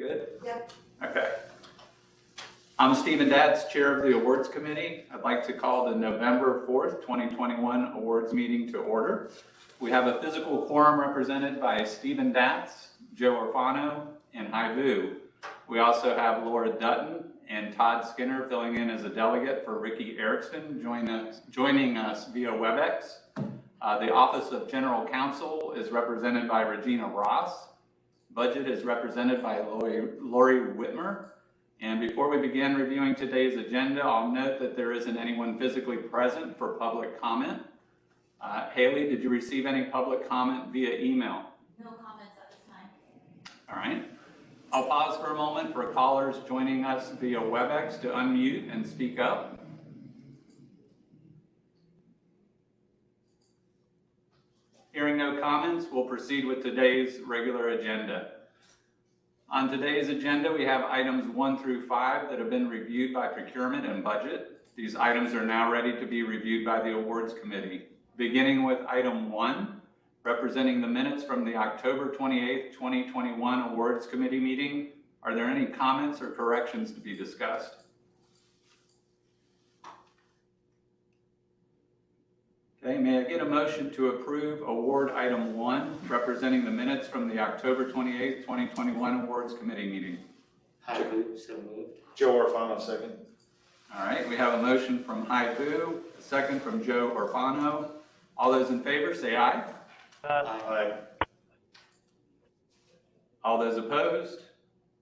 good? Yep. Okay. I'm Stephen Datz, Chair of the Awards Committee. I'd like to call the November 4th, 2021 Awards meeting to order. We have a physical quorum represented by Stephen Datz, Joe Orfano, and Hai Vu. We also have Laura Dutton and Todd Skinner filling in as a delegate for Ricky Erickson joining us via WebEx. The Office of General Counsel is represented by Regina Ross. Budget is represented by Lori Whitmer. And before we begin reviewing today's agenda, I'll note that there isn't anyone physically present for public comment. Haley, did you receive any public comment via email? No comments at this time. All right. I'll pause for a moment for callers joining us via WebEx to unmute and speak up. Hearing no comments, we'll proceed with today's regular agenda. On today's agenda, we have items 1 through 5 that have been reviewed by Procurement and Budget. These items are now ready to be reviewed by the Awards Committee. Beginning with item 1, representing the minutes from the October 28th, 2021 Awards Committee meeting. Are there any comments or corrections to be discussed? Okay, may I get a motion to approve award item 1, representing the minutes from the October 28th, 2021 Awards Committee meeting? Hai Vu, so moved. Joe Orfano, second. All right, we have a motion from Hai Vu, a second from Joe Orfano. All those in favor say aye. Aye. All those opposed?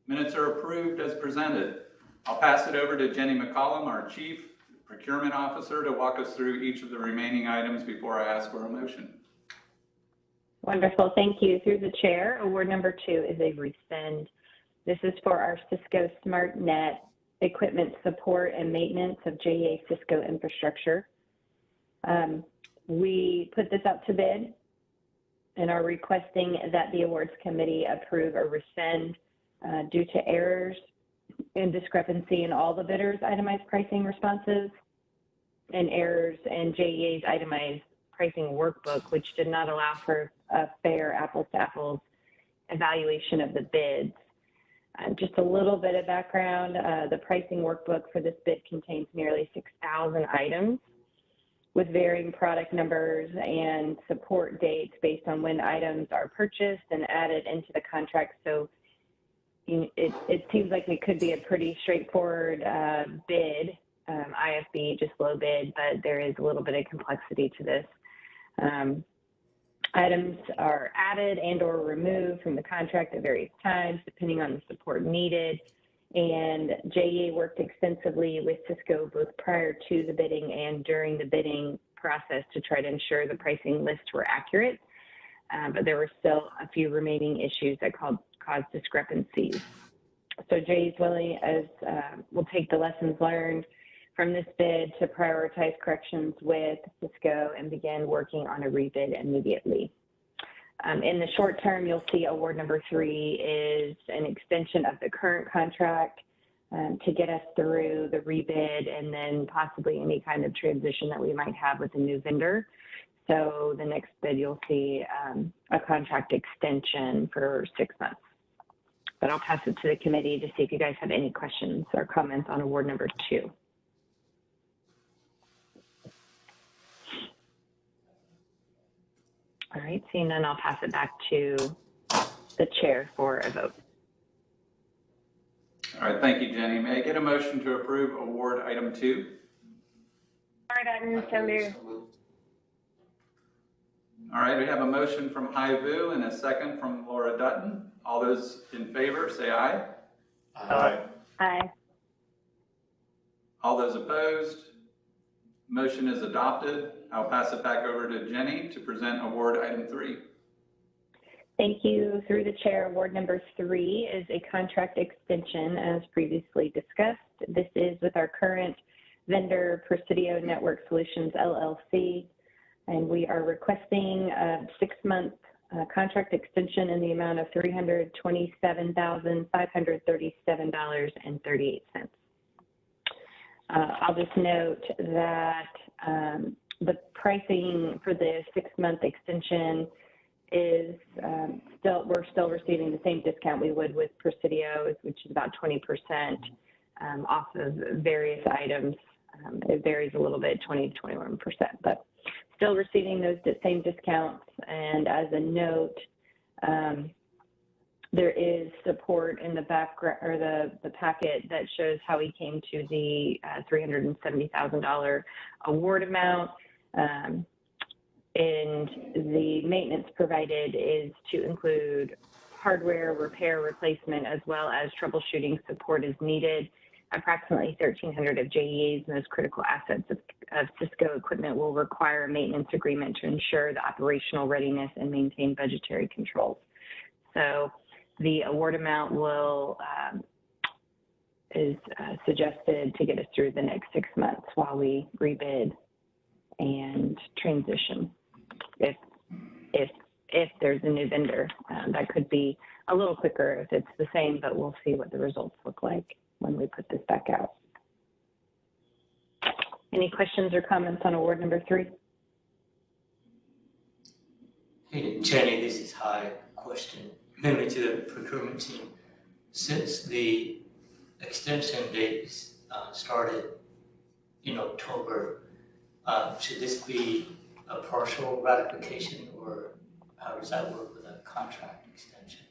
Minutes are approved as presented. I'll pass it over to Jenny McCollum, our Chief Procurement Officer, to walk us through each of the remaining items before I ask for a motion. Wonderful, thank you. Through the chair, award number 2 is a rescind. This is for our Cisco SmartNet equipment support and maintenance of JEA Cisco infrastructure. We put this out to bid and are requesting that the awards committee approve a rescind due to errors and discrepancy in all the bidders' itemized pricing responses and errors in JEA's itemized pricing workbook, which did not allow for a fair apples-to-apples evaluation of the bids. Just a little bit of background, the pricing workbook for this bid contains nearly 6,000 items with varying product numbers and support dates based on when items are purchased and added into the contract. So it seems like it could be a pretty straightforward bid, IFB, just low bid, but there is a little bit of complexity to this. Items are added and or removed from the contract at various times, depending on the support needed. And JEA worked extensively with Cisco both prior to the bidding and during the bidding process to try to ensure the pricing lists were accurate. But there were still a few remaining issues that caused discrepancies. So JEA is willing, as will take the lessons learned from this bid to prioritize corrections with Cisco and begin working on a rebid immediately. In the short term, you'll see award number 3 is an extension of the current contract to get us through the rebid and then possibly any kind of transition that we might have with a new vendor. So the next bid, you'll see a contract extension for 6 months. But I'll pass it to the committee to see if you guys have any questions or comments on award number 2. All right, seeing none, I'll pass it back to the chair for a vote. All right, thank you, Jenny. May I get a motion to approve award item 2? So moved. All right, we have a motion from Hai Vu and a second from Laura Dutton. All those in favor say aye. Aye. Aye. All those opposed? Motion is adopted. I'll pass it back over to Jenny to present award item 3. Thank you. Through the chair, award number 3 is a contract extension as previously discussed. This is with our current vendor, Presidio Network Solutions, LLC, and we are requesting a 6-month contract extension in the amount of $327,537.38. I'll just note that the pricing for the 6-month extension we're still receiving the same discount we would with Presidio, which is about 20% off of various items. It varies a little bit, 20 to 21%, but still receiving those same discounts. And as a note, there is support in the background or the packet that shows how we came to the $370,000 award amount. And the maintenance provided is to include hardware, repair, replacement, as well as troubleshooting support as needed. Approximately 1,300 of JEA's most critical assets of Cisco equipment will require a maintenance agreement to ensure the operational readiness and maintain budgetary controls. So the award amount is suggested to get us through the next 6 months while we rebid and transition. If there's a new vendor, that could be a little quicker if it's the same, but we'll see what the results look like when we put this back out. Any questions or comments on award number 3? Hey, Jenny, this is High. Question, mainly to the procurement team. Since the extension date started in October, should this be a partial ratification, or how does that work with a contract extension?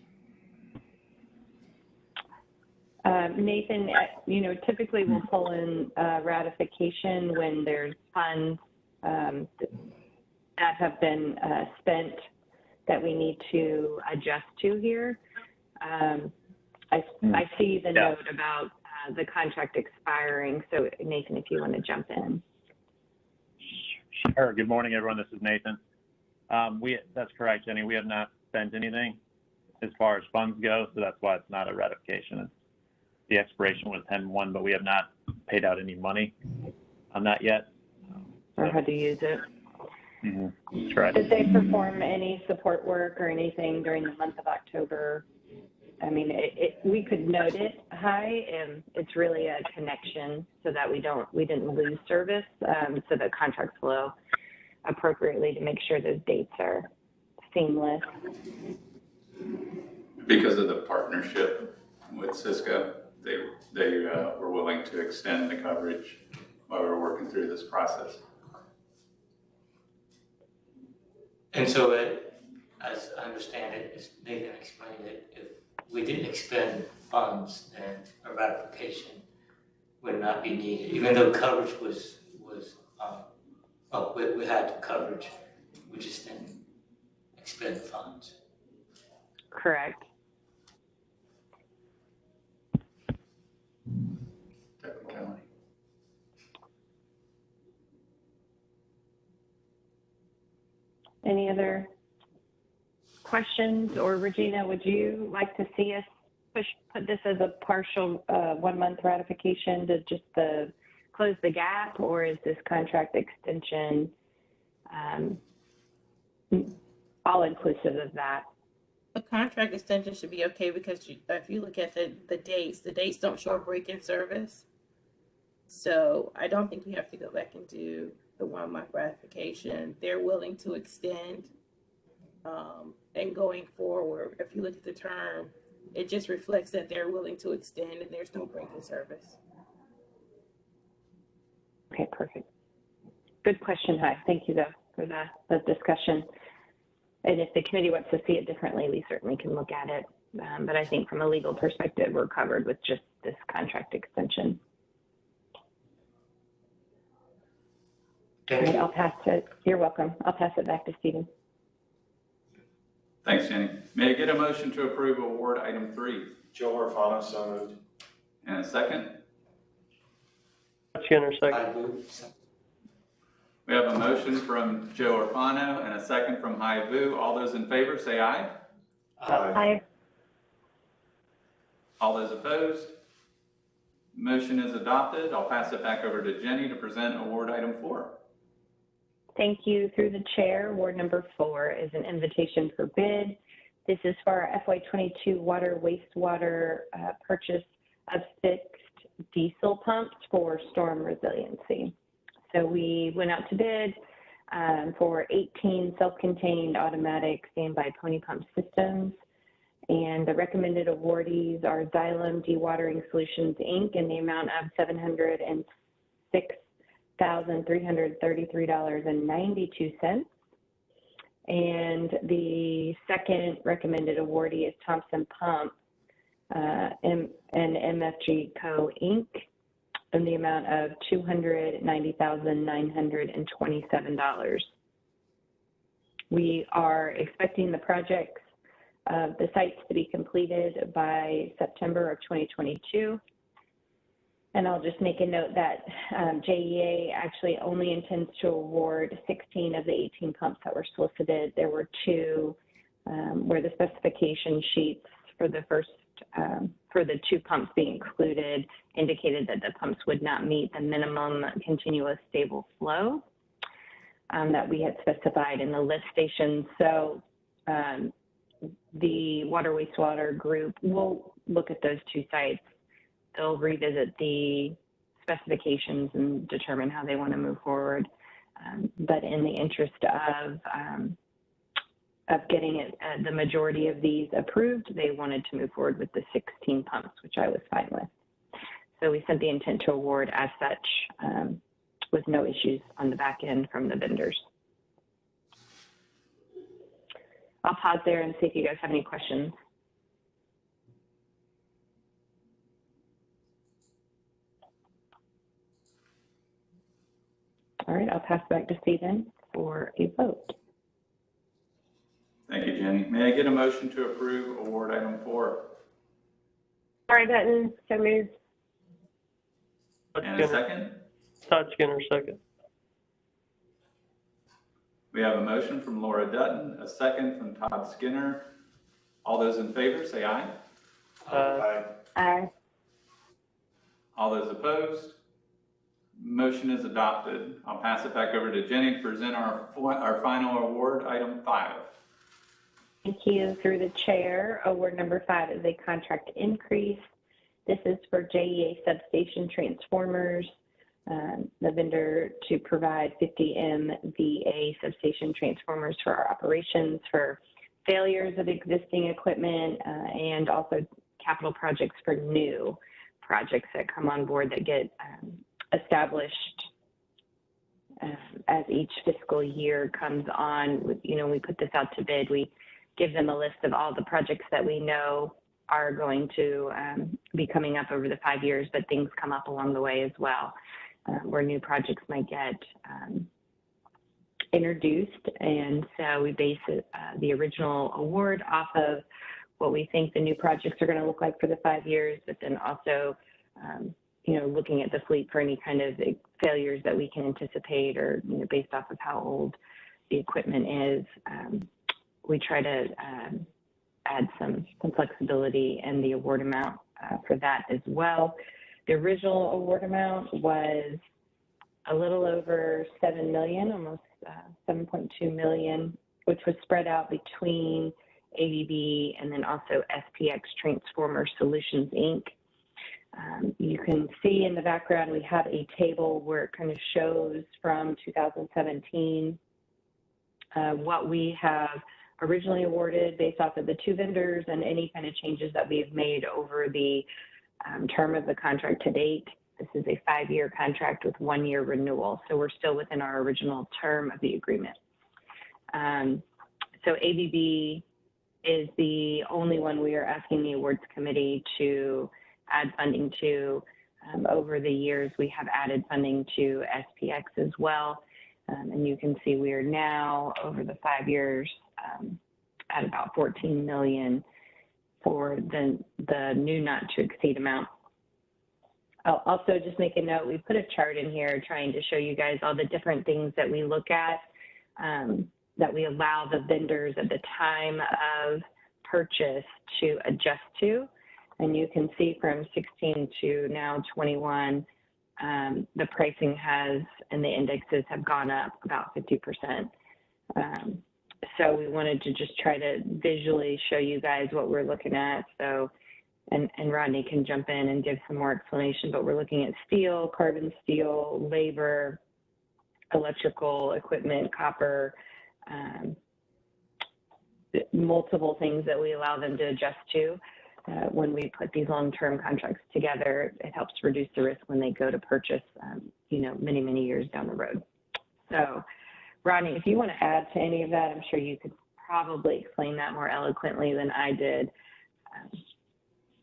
Nathan, typically we'll pull in ratification when there's funds that have been spent that we need to adjust to here. I see the note about the contract expiring. So Nathan, if you want to jump in. Sure. Good morning, everyone. This is Nathan. That's correct, Jenny. We have not spent anything as far as funds go, so that's why it's not a ratification. The expiration was 10/1, but we have not paid out any money on that yet. Or how to use it. Mm-hmm. That's correct. Did they perform any support work or anything during the month of October? I mean, we could note it high, and it's really a connection so that we didn't lose service, so that contracts flow appropriately to make sure those dates are seamless. Because of the partnership with Cisco, they were willing to extend the coverage while we were working through this process. And so, as I understand it, as Nathan explained it, if we didn't expend funds, then a ratification would not be needed, even though coverage was we had coverage, we just didn't expend funds. Correct. Technicality. Any other questions? Or Regina, would you like to see us put this as a partial 1-month ratification to just close the gap, or is this contract extension all inclusive of that? A contract extension should be okay because if you look at the dates don't show a break in service. So I don't think we have to go back and do the 1-month ratification. They're willing to extend, and going forward, if you look at the term, it just reflects that they're willing to extend and there's no break in service. Okay, perfect. Good question, Hi. Thank you, though, for the discussion. And if the committee wants to see it differently, we certainly can look at it. But I think from a legal perspective, we're covered with just this contract extension. Thank you. I'll pass it. You're welcome. I'll pass it back to Stephen. Thanks, Jenny. May I get a motion to approve award item 3? Joe Orfano, so moved. And a second? Skinner, second. I do. We have a motion from Joe Orfano and a second from Hai Vu. All those in favor say aye. Aye. All those opposed? Motion is adopted. I'll pass it back over to Jenny to present award item 4. Thank you. Through the chair, award number 4 is an invitation for bid. This is for our FY22 water wastewater purchase of fixed diesel pumps for storm resiliency. So we went out to bid. for 18 self-contained automatic standby pony pump systems. And the recommended awardees are Xylem Dewatering Solutions, Inc. in the amount of $706,333.92. And the second recommended awardee is Thompson Pump and MFG Co. Inc. in the amount of $290,927. We are expecting the projects the sites to be completed by September of 2022. And I'll just make a note that JEA actually only intends to award 16 of the 18 pumps that were solicited. There were 2 where the specification sheets for the first, for the 2 pumps being included indicated that the pumps would not meet the minimum continuous stable flow that we had specified in the lift station. So the water wastewater group will look at those 2 sites. They'll revisit the specifications and determine how they want to move forward. But in the interest of getting it, the majority of these approved, they wanted to move forward with the 16 pumps, which I was fine with. So we sent the intent to award as such with no issues on the back end from the vendors. I'll pause there and see if you guys have any questions. All right, I'll pass back to Stephen for a vote. Thank you, Jenny. May I get a motion to approve award item 4? All right, Dutton, so moved. And a second? Todd Skinner, second. We have a motion from Laura Dutton, a second from Todd Skinner. All those in favor, say aye. Aye. Aye. All those opposed? Motion is adopted. I'll pass it back over to Jenny to present our final award, item 5. Thank you. Through the chair, award number 5 is a contract increase. This is for JEA substation transformers. The vendor to provide 50 MVA substation transformers for our operations for failures of existing equipment and also capital projects for new projects that come on board that get established as each fiscal year comes on. You know, we put this out to bid. We give them a list of all the projects that we know are going to be coming up over the 5 years, but things come up along the way as well, where new projects might get introduced. And so we base the original award off of what we think the new projects are going to look like for the 5 years, but then also, you know, looking at the fleet for any kind of failures that we can anticipate or, you know, based off of how old the equipment is. We try to add some flexibility in the award amount for that as well. The original award amount was a little over $7 million, almost $7.2 million, which was spread out between ABB and then also SPX Transformer Solutions, Inc. You can see in the background, we have a table where it kind of shows from 2017 what we have originally awarded based off of the 2 vendors and any kind of changes that we've made over the term of the contract to date. This is a 5-year contract with 1-year renewal, so we're still within our original term of the agreement. So ABB is the only one we are asking the awards committee to add funding to. Over the years, we have added funding to SPX as well. And you can see we are now, over the 5 years, at about $14 million for the new not to exceed amount. I'll also just make a note, we put a chart in here trying to show you guys all the different things that we look at that we allow the vendors at the time of purchase to adjust to. And you can see from 16 to now 21, the pricing has and the indexes have gone up about 50%. So we wanted to just try to visually show you guys what we're looking at. So, and Rodney can jump in and give some more explanation, but we're looking at steel, carbon steel, labor, electrical equipment, copper, multiple things that we allow them to adjust to. When we put these long-term contracts together, it helps reduce the risk when they go to purchase, many, many years down the road. So, Rodney, if you want to add to any of that, I'm sure you could probably explain that more eloquently than I did.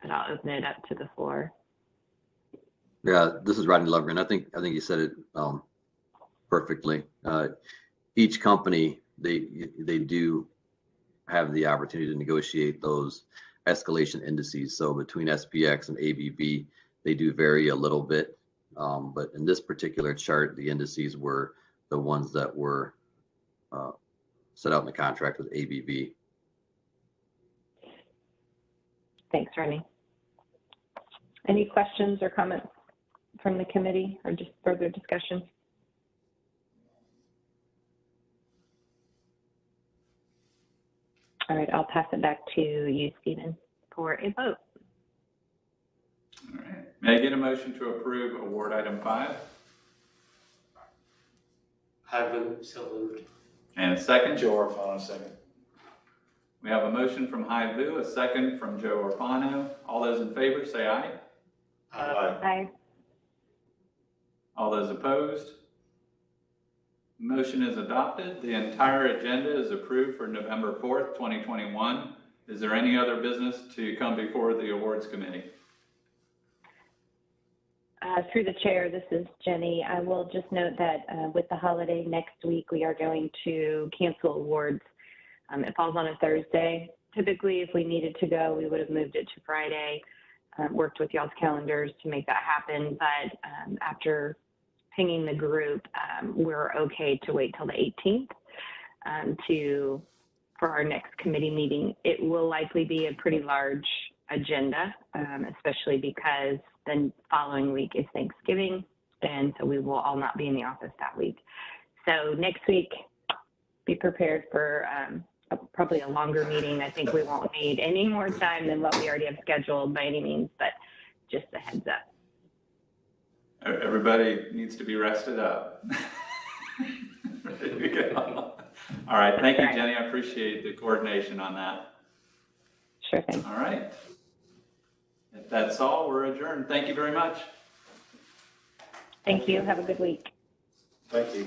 But I'll open it up to the floor. Yeah, this is Rodney Lovegren. I think you said it perfectly. Each company, they do have the opportunity to negotiate those escalation indices. So between SPX and ABB, they do vary a little bit. But in this particular chart, the indices were the ones that were set out in the contract with ABB. Thanks, Rodney. Any questions or comments from the committee or just further discussion? All right, I'll pass it back to you, Stephen, for a vote. All right. May I get a motion to approve award item 5? High vote, so moved. And a second? Joe Orfano, second. We have a motion from Hai Vu, a second from Joe Orfano. All those in favor say aye. Aye. Aye. All those opposed? Motion is adopted. The entire agenda is approved for November 4th, 2021. Is there any other business to come before the awards committee? Through the chair, this is Jenny. I will just note that with the holiday next week, we are going to cancel awards. It falls on a Thursday. Typically, if we needed to go, we would have moved it to Friday, worked with y'all's calendars to make that happen. But after pinging the group, we're okay to wait till the 18th for our next committee meeting. It will likely be a pretty large agenda, especially because the following week is Thanksgiving, and so we will all not be in the office that week. So next week, be prepared for probably a longer meeting. I think we won't need any more time than what we already have scheduled by any means, but just a heads up. Everybody needs to be rested up. Ready to go. All right. Thank you, Jenny. I appreciate the coordination on that. Sure thing. All right. If that's all, we're adjourned. Thank you very much. Thank you. Have a good week. Thank you.